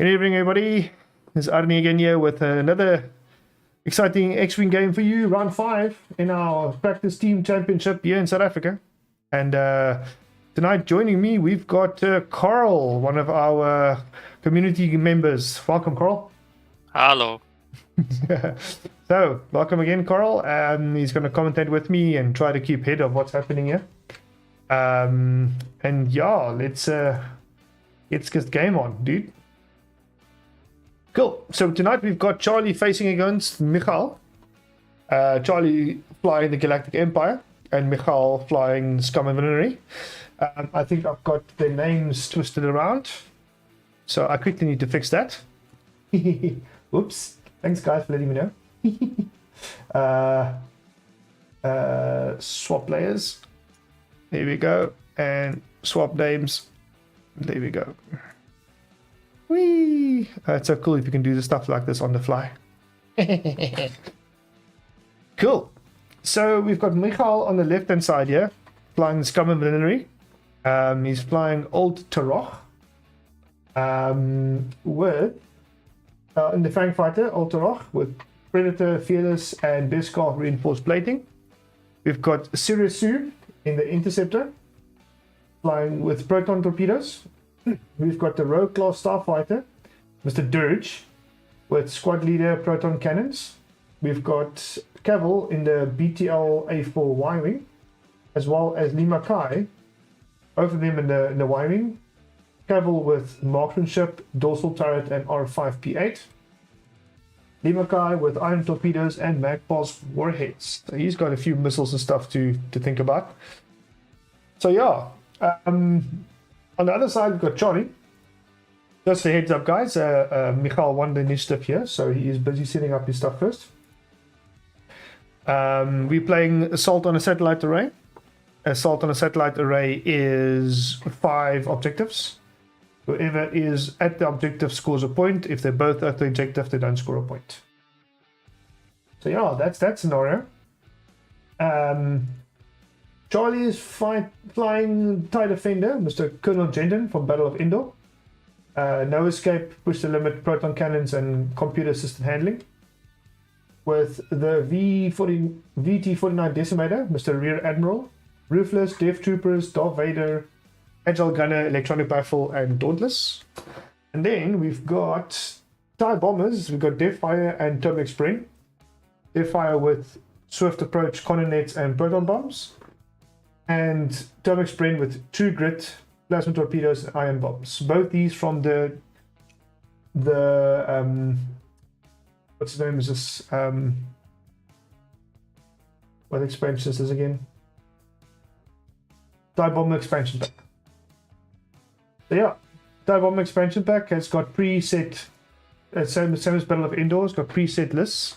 Good evening, everybody. This is Arnie again here with another exciting X-Wing game for you. Round 5 in our practice team championship here in South Africa. And tonight joining me, we've got Carl, one of our community members. Welcome, Carl. Hello. So, welcome again, Carl. He's going to commentate with me and try to keep head of what's happening here. And yeah, let's get game on, dude. Cool. So tonight we've got Charlie facing against Micheal. Charlie flying the Galactic Empire and Micheal flying Scum and Villainy. I think I've got their names twisted around, so I quickly need to fix that. Oops. Thanks, guys, for letting me know. Swap layers. There we go. And swap names. There we go. Whee! It's so cool if you can do the stuff like this on the fly. Cool. So we've got Micheal on the left-hand side here, flying the Scum and Villainy. He's flying Old Taroch with in the Fang Fighter, Old Taroch with Predator, Fearless, and Beskar reinforced plating. We've got Sirius-Su in the Interceptor, flying with proton torpedoes. We've got the Rogue Class Starfighter, Mr. Dirge, with squad leader proton cannons. We've got Cavill in the BTL A4 Y-Wing, as well as Lima Kai, both of them in the Y-Wing. Cavill with marksmanship, dorsal turret, and R5P8. Lima Kai with iron torpedoes and Magpulse warheads. So he's got a few missiles and stuff to think about. So yeah, on the other side, we've got Charlie. Just a heads up, guys. Micheal won the initiative here, so he is busy setting up his stuff first. We're playing Assault on a Satellite Array. Assault on a Satellite Array is 5 objectives. Whoever is at the objective scores a point. If they're both at the objective, they don't score a point. So yeah, that's that scenario. Charlie is flying TIE Defender, Mr. Colonel Jendon from Battle of Endor. No escape, push the limit, proton cannons, and computer assisted handling. With the VT-49 Decimator, Mr. Rear Admiral, Ruthless, Death Troopers, Darth Vader, Agile Gunner, Electronic Baffle, and Dauntless. And then we've got TIE Bombers, we've got Deathfire and Thermic Spring. Deathfire with Swift Approach, Cannonets, and Proton Bombs. And Thermic Spring with True Grit, Plasma Torpedoes, and Iron Bombs. Both these from the what's the name is this? What expansion is this again? TIE Bomber expansion pack. So yeah, TIE Bomber expansion pack has got preset, same as Battle of Endor, it's got preset lists.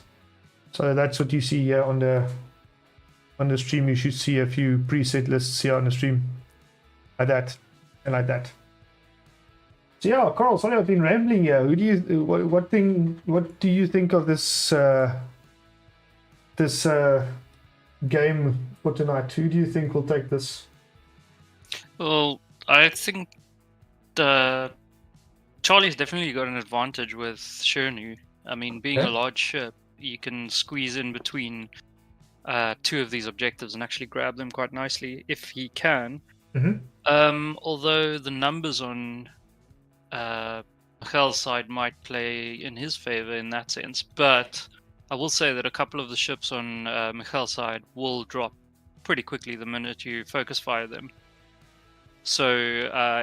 So that's what you see here on the stream. You should see a few preset lists here on the stream, like that and like that. So yeah, Carl, sorry I've been rambling here. What do you think of this game for tonight? Who do you think will take this? Well, I think Charlie's definitely got an advantage with Shernu. I mean, being a large ship, you can squeeze in between 2 of these objectives and actually grab them quite nicely if he can. Mm-hmm. Although the numbers on Micheal's side might play in his favor in that sense, but I will say that a couple of the ships on Micheal's side will drop pretty quickly the minute you focus fire them. So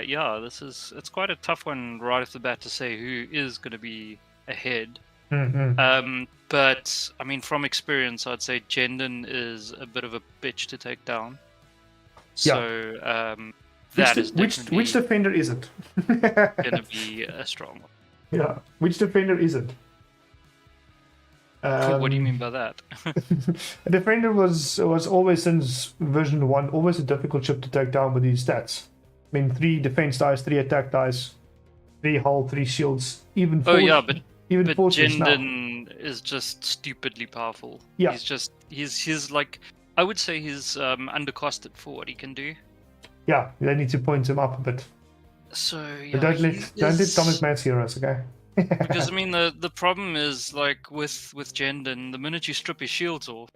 yeah, it's quite a tough one right off the bat to say who is going to be ahead. Mm-hmm. But I mean, from experience, I'd say Jendon is a bit of a bitch to take down. So that is definitely which defender is it? going to be a strong one. Yeah, which defender is it? What do you mean by that? A defender was always, since version 1, always a difficult ship to take down with these stats. I mean, 3 defense dice, 3 attack dice, 3 hull, 3 shields, even 4. Oh yeah, but Fortress Jendon is just stupidly powerful. Yeah. He's like, I would say he's undercosted for what he can do. Yeah, they need to point him up a bit. So But yeah, don't let Thomas Mans hear us, okay? because I mean the problem is like with Jendon, the minute you strip his shields off,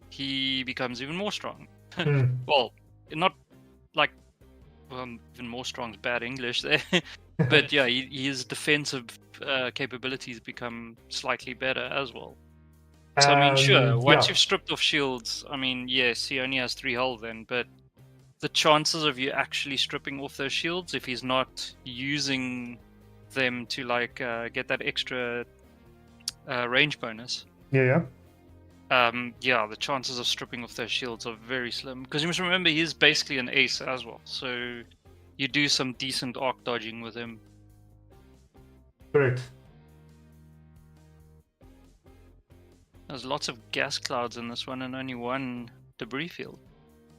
he becomes even more strong. Well, not like even more strong is bad English there, but yeah, his defensive capabilities become slightly better as well. So I mean, sure, once you've stripped off shields, I mean, yes, he only has 3 hull then, but the chances of you actually stripping off those shields, if he's not using them to like get that extra range bonus, yeah. the chances of stripping off those shields are very slim. Because you must remember, he's basically an ace as well, so you do some decent arc dodging with him. Correct. There's lots of gas clouds in this one and only one debris field.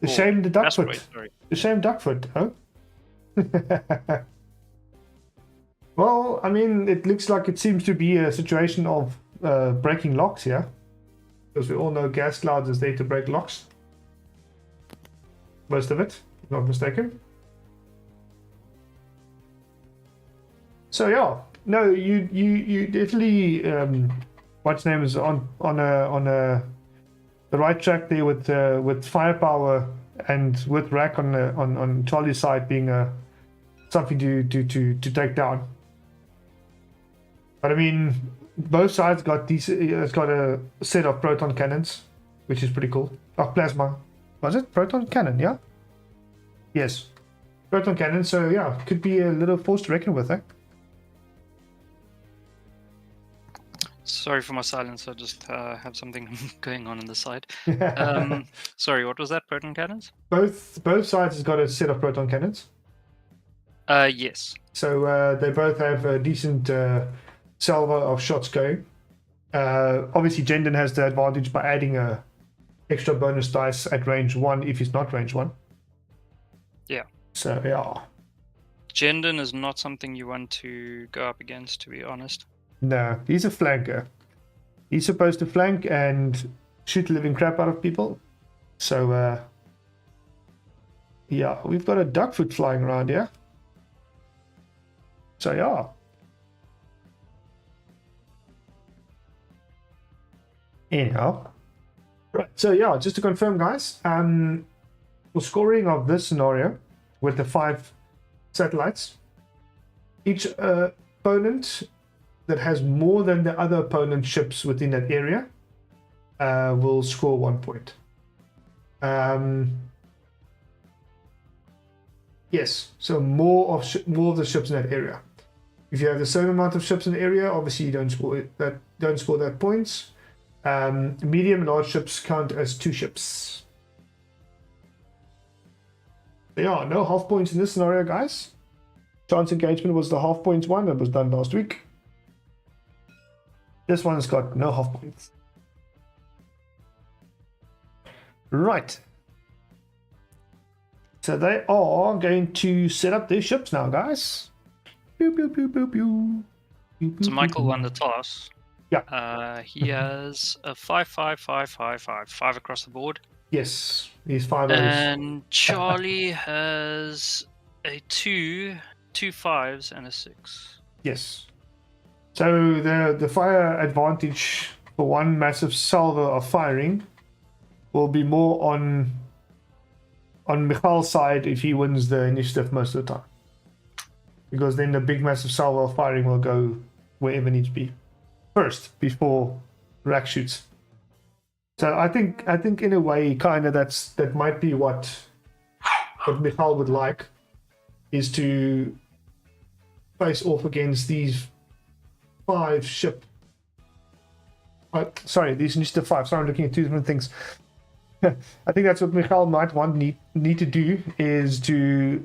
The shame the Duckfoot. Sorry. The shame Duckfoot, huh? Well, I mean, it looks like it seems to be a situation of breaking locks here. Because we all know gas clouds is there to break locks. Most of it, if not mistaken. So yeah, no, you definitely what's name is on the right track there with firepower and with rack on Charlie's side being something to take down. But I mean, both sides got it's got a set of proton cannons, which is pretty cool. Oh, plasma, was it proton cannon? Yeah. Yes, proton cannon. So yeah, could be a little force to reckon with, eh? Sorry for my silence. I just have something going on the side. Sorry, what was that? Proton cannons? Both sides has got a set of proton cannons. Yes. So they both have a decent salvo of shots going. Obviously, Jendon has the advantage by adding a extra bonus dice at range 1 if he's not range 1. Yeah. So yeah. Jendon is not something you want to go up against, to be honest. No, he's a flanker. He's supposed to flank and shoot the living crap out of people. So, yeah, we've got a Duckfoot flying around here. So, yeah. Anyhow. Right, so yeah, just to confirm, guys, for scoring of this scenario with the 5 satellites, each opponent that has more than the other opponent's ships within that area will score 1 point. Yes, so more of the ships in that area. If you have the same amount of ships in the area, obviously you don't score that points. Medium and large ships count as 2 ships. Yeah, no half points in this scenario, guys. Chance engagement was the half points one that was done last week. This one's got no half points. Right. So they are going to set up their ships now, guys. Pew, pew, pew, pew, pew. So Micheal won the toss. Yeah. He has a 5 across the board. Yes, he's 5 And Charlie has a 2 5s, and a 6. Yes. So the fire advantage for one massive salvo of firing will be more on Micheal's side if he wins the initiative most of the time. Because then the big massive salvo of firing will go wherever it needs to be first before Rack shoots. So I think in a way kind of that might be what Micheal would like, is to face off against these 5 ship. Sorry, these initiative 5. Sorry, I'm looking at 2 different things. I think that's what Micheal might need to do, is to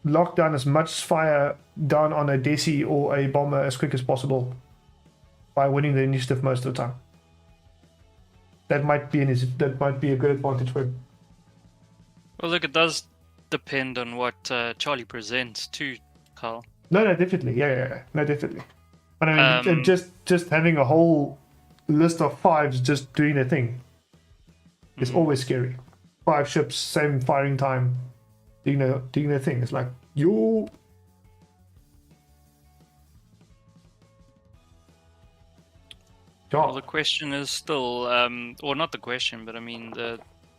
lock down as much fire down on a Desi or a bomber as quick as possible by winning the initiative most of the time. That might be a good advantage for him. Well, look, it does depend on what Charlie presents to Carl. No, definitely. Yeah. No, definitely. But I mean, just having a whole list of 5s just doing their thing is always scary. 5 ships, same firing time, doing their thing. It's like, You. Well, the question is still, or not the question, but I mean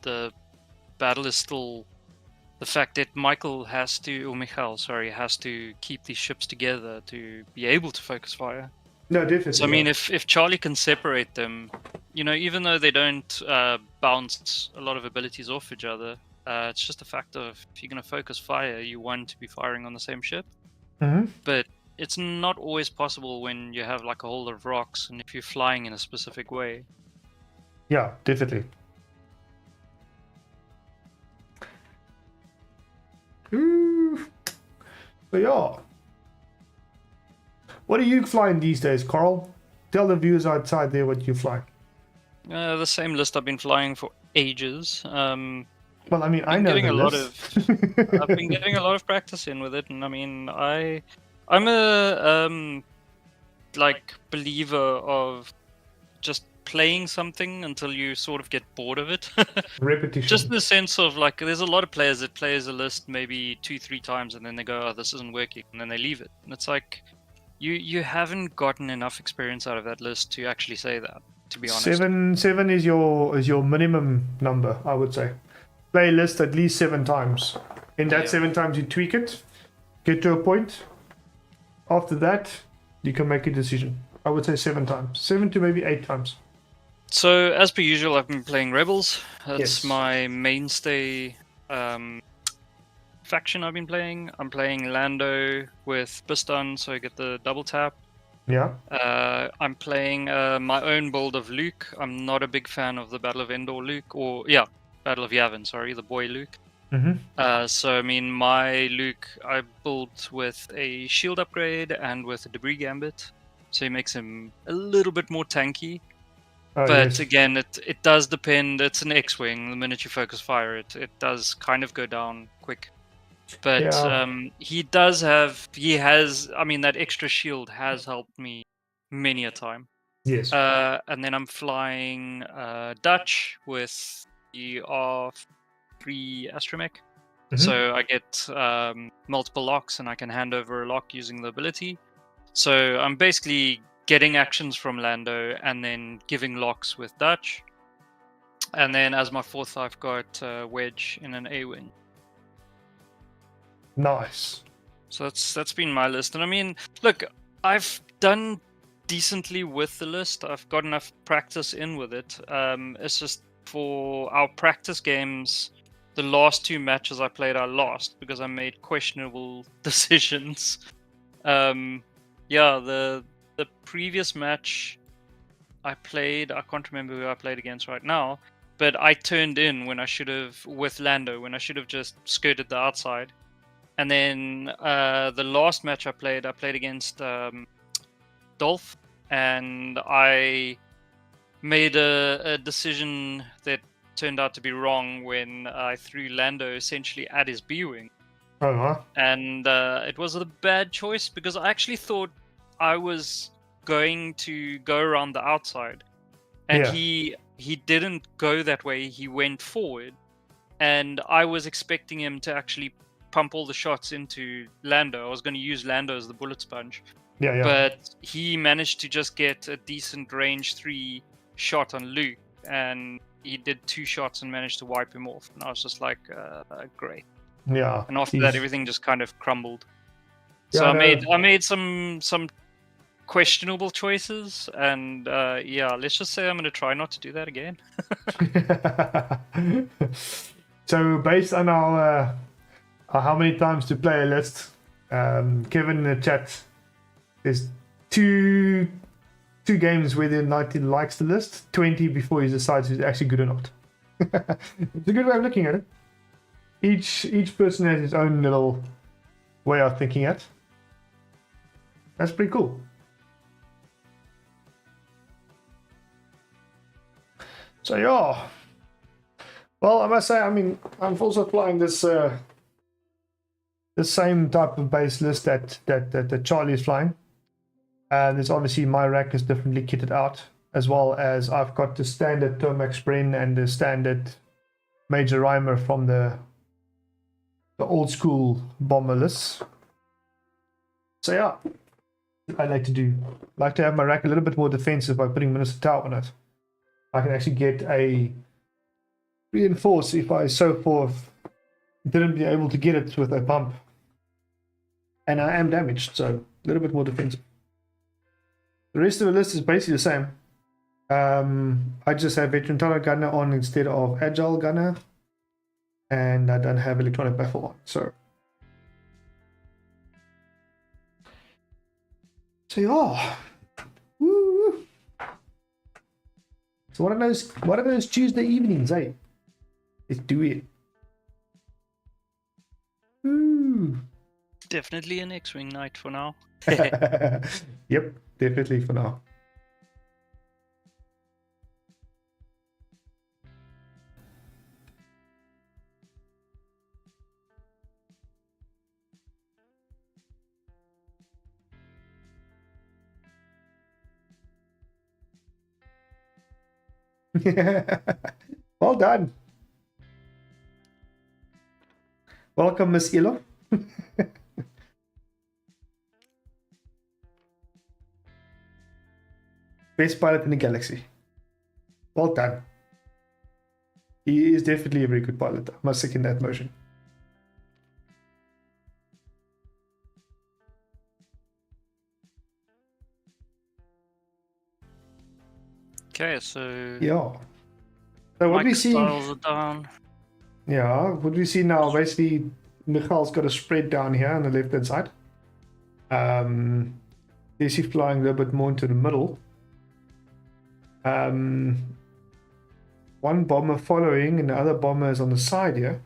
the battle is still the fact that Micheal has to keep these ships together to be able to focus fire. No, definitely. So I mean, if Charlie can separate them, even though they don't bounce a lot of abilities off each other, it's just a fact of if you're going to focus fire, you want to be firing on the same ship. Mm-hmm. But it's not always possible when you have like a whole lot of rocks and if you're flying in a specific way. Yeah, definitely. Ooh. So yeah. What are you flying these days, Carl? Tell the viewers outside there what you fly. The same list I've been flying for ages. Well, I mean, I know the list. I've been getting a lot of practice in with it, and I mean, I'm a like believer of just playing something until you sort of get bored of it. Repetition. Just in the sense of like, there's a lot of players that plays a list maybe 2-3 times, and then they go, "Oh, this isn't working," and then they leave it. And it's like, you haven't gotten enough experience out of that list to actually say that. To be honest, seven is your minimum number, I would say. Play a list at least 7 times. In that 7 times, you tweak it, get to a point. After that, you can make a decision. I would say 7 times, 7 to maybe 8 times. So as per usual, I've been playing Rebels. That's Yes. my mainstay faction I've been playing. I'm playing Lando with Piston, so I get the double tap. Yeah. I'm playing my own build of Luke. I'm not a big fan of the Battle of Endor Luke, Battle of Yavin, sorry, the boy Luke. Mm-hmm. So I mean, my Luke I built with a shield upgrade and with a debris gambit, so he makes him a little bit more tanky. Oh, But yes. again, it does depend. It's an X-wing. The minute you focus fire, it does kind of go down quick. But Yeah. he has. I mean, that extra shield has helped me many a time. Yes. And then I'm flying Dutch with the R3 astromech. Mhm. So I get multiple locks, and I can hand over a lock using the ability. So I'm basically getting actions from Lando and then giving locks with Dutch. And then as my fourth, I've got Wedge in an A-wing. Nice. So that's been my list. And I mean, look, I've done decently with the list. I've got enough practice in with it. It's just for our practice games, the last 2 matches I played, I lost because I made questionable decisions. The previous match I played, I can't remember who I played against right now, but I turned in when I should have, with Lando, when I should have just skirted the outside. And then the last match I played against Dolph, and I made a decision that turned out to be wrong when I threw Lando essentially at his B-wing. Uh-huh. And it was a bad choice because I actually thought I was going to go around the outside, and Yeah. he didn't go that way. He went forward, and I was expecting him to actually pump all the shots into Lando. I was going to use Lando as the bullet sponge, Yeah. but he managed to just get a decent range 3 shot on Luke, and he did 2 shots and managed to wipe him off. And I was just like, great. Yeah. And after that, everything just kind of crumbled. Yeah, So I I made some questionable choices, and let's just say I'm going to try not to do that again. So based on our how many times to play a list, Kevin in the chat, there's two games where the 19 likes the list, 20 before he decides it's actually good or not. It's a good way of looking at it. Each person has his own little way of thinking it. That's pretty cool. So yeah. Well, I must say, I mean, I'm also flying this the same type of base list that Charlie is flying. There's obviously my rack is differently kitted out, as well as I've got the standard Tomax Bren and the standard Major Rhymer from the the old school bomber lists. So yeah, I like to do. I like to have my rack a little bit more defensive by putting Minister Tau on it. I can actually get a reinforce if I so forth didn't be able to get it with a pump. And I am damaged, so a little bit more defensive. The rest of the list is basically the same. I just have Veteran Talent Gunner on instead of Agile Gunner. And I don't have Electronic Baffle on, so yeah. Woo. So what are those Tuesday evenings, eh? Let's do it. Woo. Definitely an X-Wing night for now. Yep, definitely for now. Well done. Welcome, Miss Elo. Best pilot in the galaxy. Well done. He is definitely a very good pilot. I must second that motion. Okay, so Yeah. So what we see? Styles are down. Yeah, what we see now, basically, Micheal's got a spread down here on the left-hand side. Is he flying a little bit more into the middle? One bomber following and the other bomber is on the side here.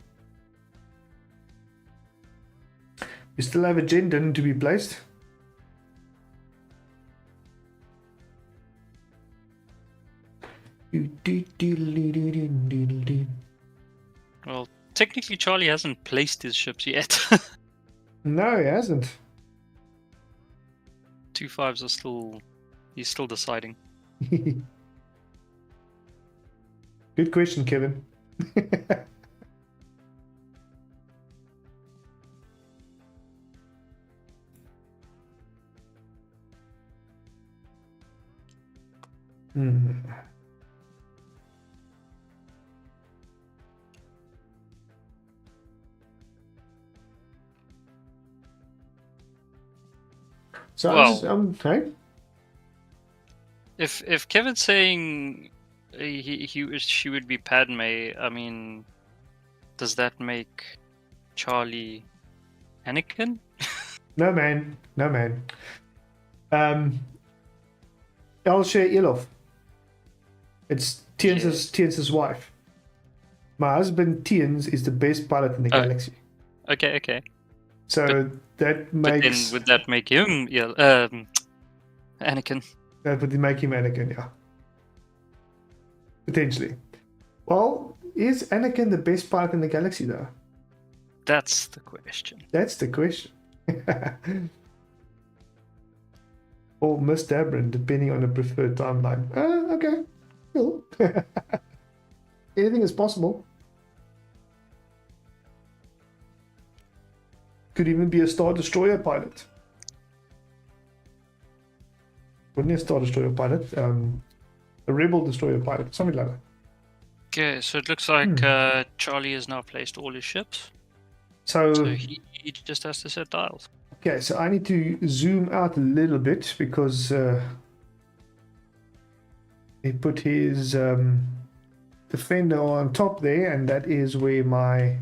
We still have a Jendon to be placed. Well, technically Charlie hasn't placed his ships yet. No, he hasn't. 2-5s are still... He's still deciding. Good question, Kevin. So Well, hey? If Kevin's saying she would be Padme, I mean, does that make Charlie Anakin? No man, no man. Elsha Ilov. It's Tien's wife. My husband Tien's is the best pilot in the galaxy. Okay. So that makes. But then would that make him Anakin? That would make him Anakin, yeah. Potentially. Well, is Anakin the best pilot in the galaxy, though? That's the question. That's the question. Or Miss Dabrin, depending on the preferred timeline. Okay. Cool. Anything is possible. Could even be a Star Destroyer pilot. Wouldn't be a Star Destroyer pilot. A Rebel Destroyer pilot. Something like that. Okay, so it looks like Charlie has now placed all his ships. So he just has to set dials. Okay, so I need to zoom out a little bit because he put his defender on top there, and that is where my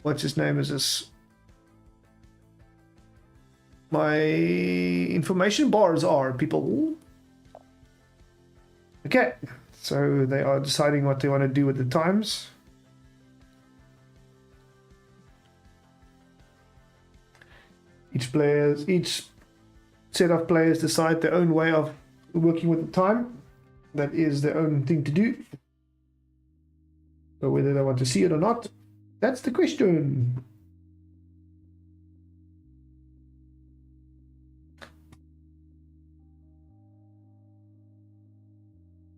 what's his name is this? My information bars are, people. Okay, so they are deciding what they want to do with the times. Each set of players decide their own way of working with the time. That is their own thing to do. But whether they want to see it or not, that's the question.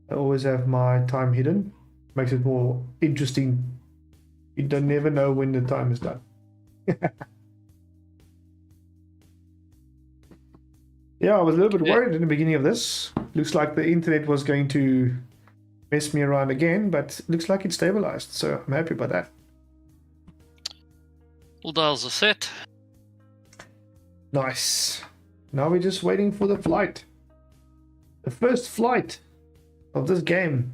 I always have my time hidden. Makes it more interesting You don't never know when the time is done. Yeah, I was a little bit worried in the beginning of this. Looks like the internet was going to mess me around again, but looks like it stabilized, so I'm happy about that. All dials are set. Nice. Now we're just waiting for the flight. The first flight of this game.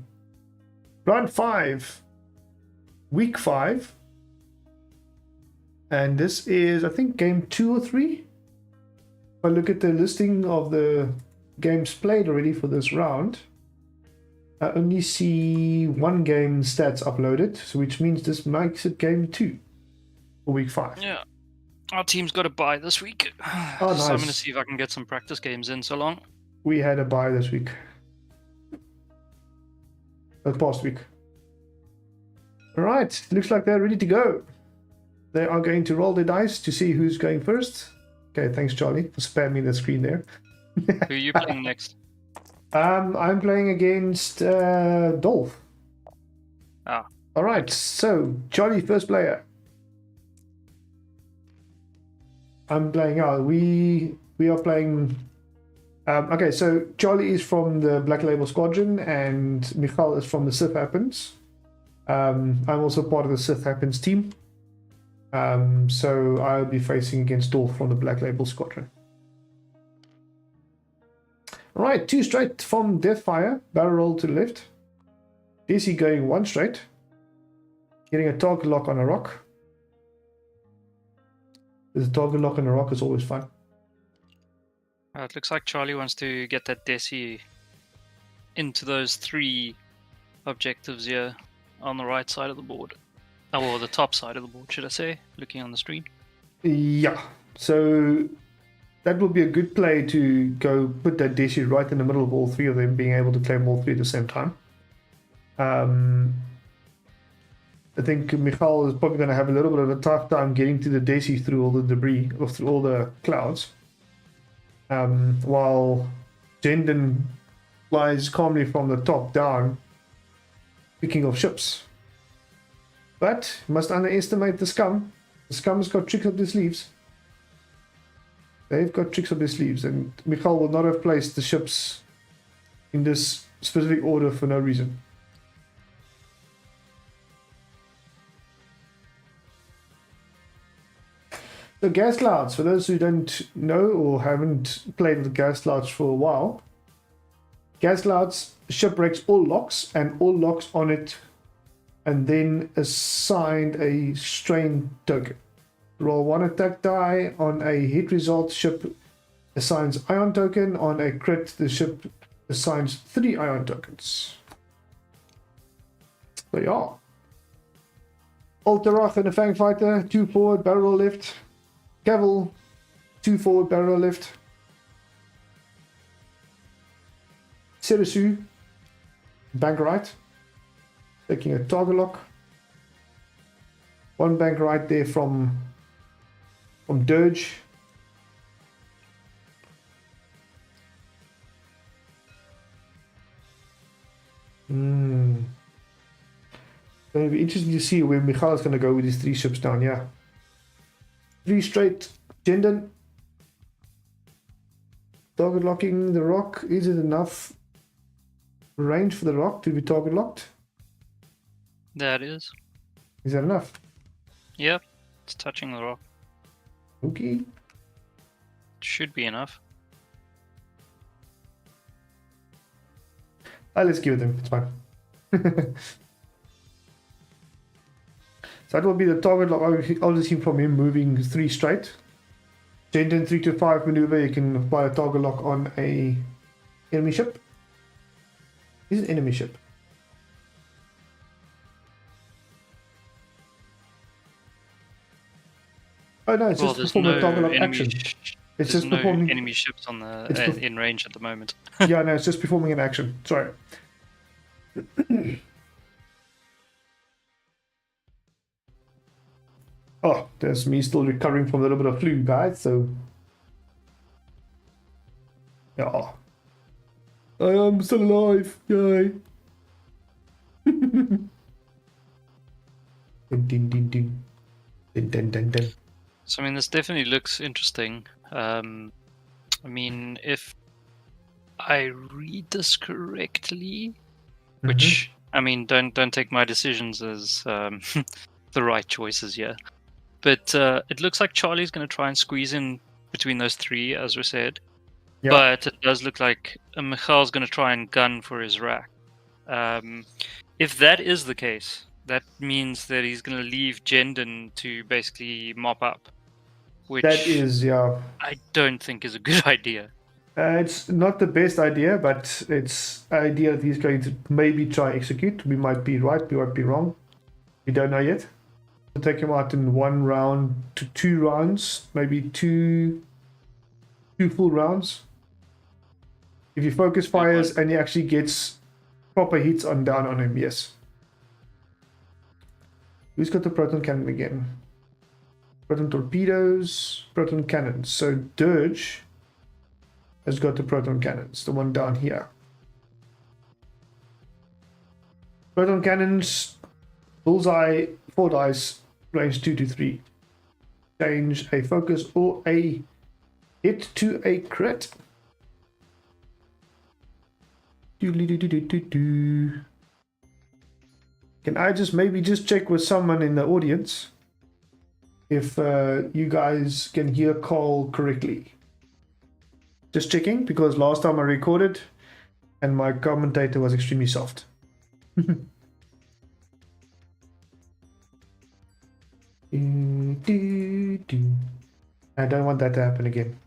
Round 5. Week 5. And this is, I think, game 2 or 3. If I look at the listing of the games played already for this round, I only see 1 game stats uploaded, so which means this makes it game 2 for week 5. Yeah. Our team's got a bye this week. Oh, nice. So I'm going to see if I can get some practice games in so long. We had a bye this week. Past week. Alright, looks like they're ready to go. They are going to roll the dice to see who's going first. Okay, thanks Charlie for spamming the screen there. Who are you playing next? I'm playing against Dolph. Ah. Alright, so Charlie, first player. I'm playing out. We are playing. Okay, so Charlie is from the Black Label Squadron and Micheal is from the Sith Happens. I'm also part of the Sith Happens team. So I'll be facing against Dolph from the Black Label Squadron. Alright, 2 straight from Deathfire, barrel roll to the left. DC going 1 straight. Getting a target lock on a rock. There's a target lock on a rock is always fun. It looks like Charlie wants to get that Desi into those 3 objectives here on the right side of the board. Oh, or the top side of the board, should I say, looking on the screen. Yeah, so that will be a good play to go put that Desi right in the middle of all 3 of them, being able to claim all 3 at the same time. I think Micheal is probably going to have a little bit of a tough time getting to the Desi through all the debris, or through all the clouds. While Jendon flies calmly from the top down, picking off ships. But you must underestimate the scum. The scum's got tricks up their sleeves. They've got tricks up their sleeves, and Micheal will not have placed the ships in this specific order for no reason. The gas clouds, for those who don't know or haven't played with gas clouds for a while, gas clouds shipwrecks all locks and all locks on it, and then assigned a strain token. Roll 1 attack die. On a hit result, ship assigns ion token. On a crit, the ship assigns 3 ion tokens. There you are. Alterach and a Fang Fighter, 2 forward, barrel roll left. Cavill, 2 forward, barrel roll left. Sirisu, bank right. Taking a target lock. 1 bank right there from Dirge. It'll be interesting to see where Micheal is going to go with his 3 ships down, yeah. 3 straight, Jendon. Target locking the rock. Is it enough range for the rock to be target locked? That is. Is that enough? Yep, it's touching the rock. Okay. Should be enough. Let's give it him. It's fine. So that will be the target lock. Obviously from him moving 3 straight. Jendon 3 to 5 maneuver. You can apply a target lock on a enemy ship. This is an enemy ship. Oh no, it's just performing a target lock action. It's just performing enemy ships on the in range at the moment. Yeah, no, it's just performing an action. Sorry. Oh, there's me still recovering from a little bit of flu, guys. So, yeah, I am still alive. Yay! Dun, dun, dun, dun. Dun, dun, dun, dun. So I mean, this definitely looks interesting. I mean, if I read this correctly, which I mean, don't take my decisions as the right choices here. But it looks like Charlie's going to try and squeeze in between those three, as we said. Yeah. But it does look like Micheal's going to try and gun for his rack. If that is the case, that means that he's going to leave Jendon to basically mop up, which That is, yeah. I don't think is a good idea. It's not the best idea, but it's an idea that he's going to maybe try execute. We might be right, we might be wrong. We don't know yet. We'll take him out in 1 round to 2 rounds, maybe two full rounds. If he focus fires and he actually gets proper hits down on him, yes. Who's got the proton cannon again? Proton torpedoes, proton cannons. So Dirge has got the proton cannons, the one down here. Proton cannons, bullseye, 4 dice, range 2 to 3. Change a focus or a hit to a crit. Can I just maybe check with someone in the audience if you guys can hear Cole correctly? Just checking, because last time I recorded and my commentator was extremely soft. I don't want that to happen again.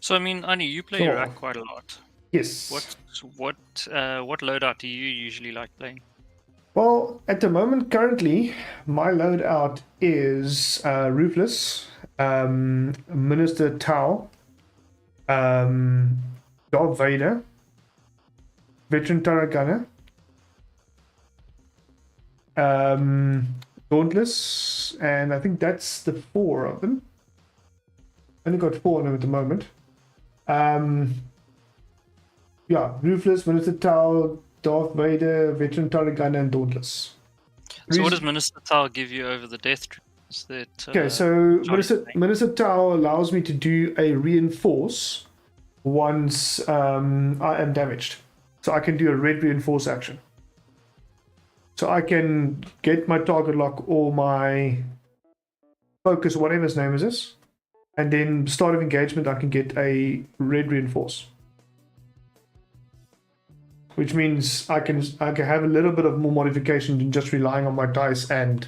So I mean, Ani, you play Sure. Iraq quite a lot. Yes. What loadout do you usually like playing? Well, at the moment, currently, my loadout is Ruthless, Minister Tau, Darth Vader, Veteran Turret Gunner, Dauntless, and I think that's the 4 of them. Only got 4 of them at the moment. Yeah, Ruthless, Minister Tau, Darth Vader, Veteran Turret Gunner, and Dauntless. So what does Minister Tal give you over the death troops? Okay, so Minister Tau allows me to do a reinforce once I am damaged. So I can do a red reinforce action. So I can get my target lock or my focus, whatever his name is this, and then start of engagement I can get a red reinforce. Which means I can have a little bit of more modification than just relying on my dice and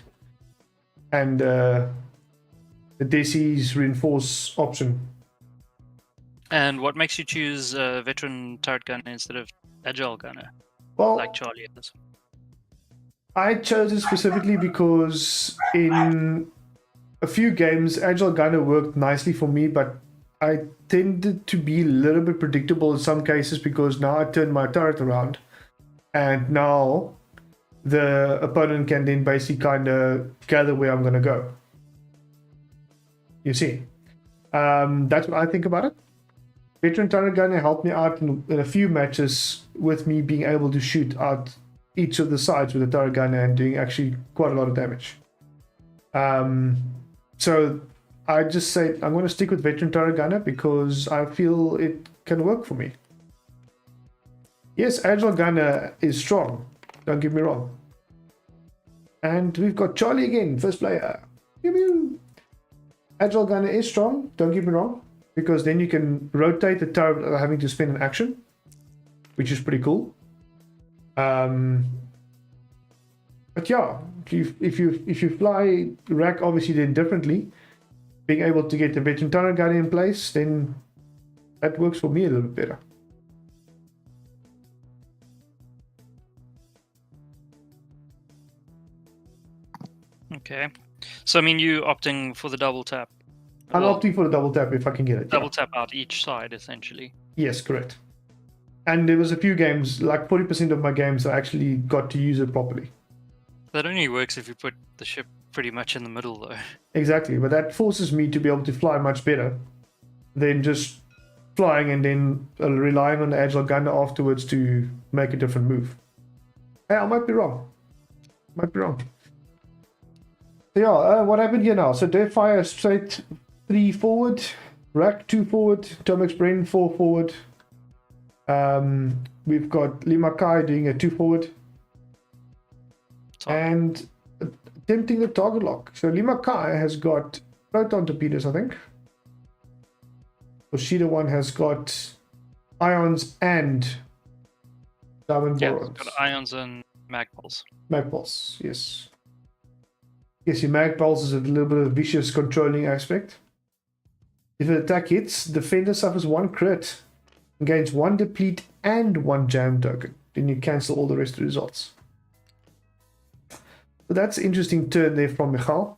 the DC's reinforce option. And what makes you choose Veteran Turret Gunner instead of Agile Gunner, Well, like Charlie is? I chose it specifically because in a few games, Agile Gunner worked nicely for me, but I tended to be a little bit predictable in some cases because now I turn my turret around and now the opponent can then basically kind of gather where I'm going to go. You see, that's what I think about it. Veteran Turret Gunner helped me out in a few matches with me being able to shoot out each of the sides with the turret gunner and doing actually quite a lot of damage. So I just say I'm going to stick with Veteran Turret Gunner because I feel it can work for me. Yes, Agile Gunner is strong, don't get me wrong. And we've got Charlie again, first player. Agile Gunner is strong, don't get me wrong, because then you can rotate the turret without having to spend an action, which is pretty cool. But yeah, if you fly rack obviously then differently, being able to get the Veteran Turret Gunner in place, then that works for me a little bit better. Okay, so I mean, you opting for the double tap. I'm opting for the double tap if I can get it. Double tap out each side, essentially. Yes, correct. And there was a few games, like 40% of my games, I actually got to use it properly. That only works if you put the ship pretty much in the middle, though. Exactly, but that forces me to be able to fly much better than just flying and then relying on the agile gunner afterwards to make a different move. Hey, I might be wrong. Might be wrong. So yeah, what happened here now? So they fire straight 3 forward, Rack 2 forward, Tomix Bren 4 forward. We've got Limakai doing a 2 forward. And attempting the target lock. So Limakai has got proton torpedoes, I think. Oshida one has got ions and diamond borons. It's got ions and magpulse. Magpulse, yes. Yes, your magpulse is a little bit of a vicious controlling aspect. If an attack hits, defender suffers 1 crit, gains 1 deplete and 1 jam token. Then you cancel all the rest of the results. So that's an interesting turn there from Micheal.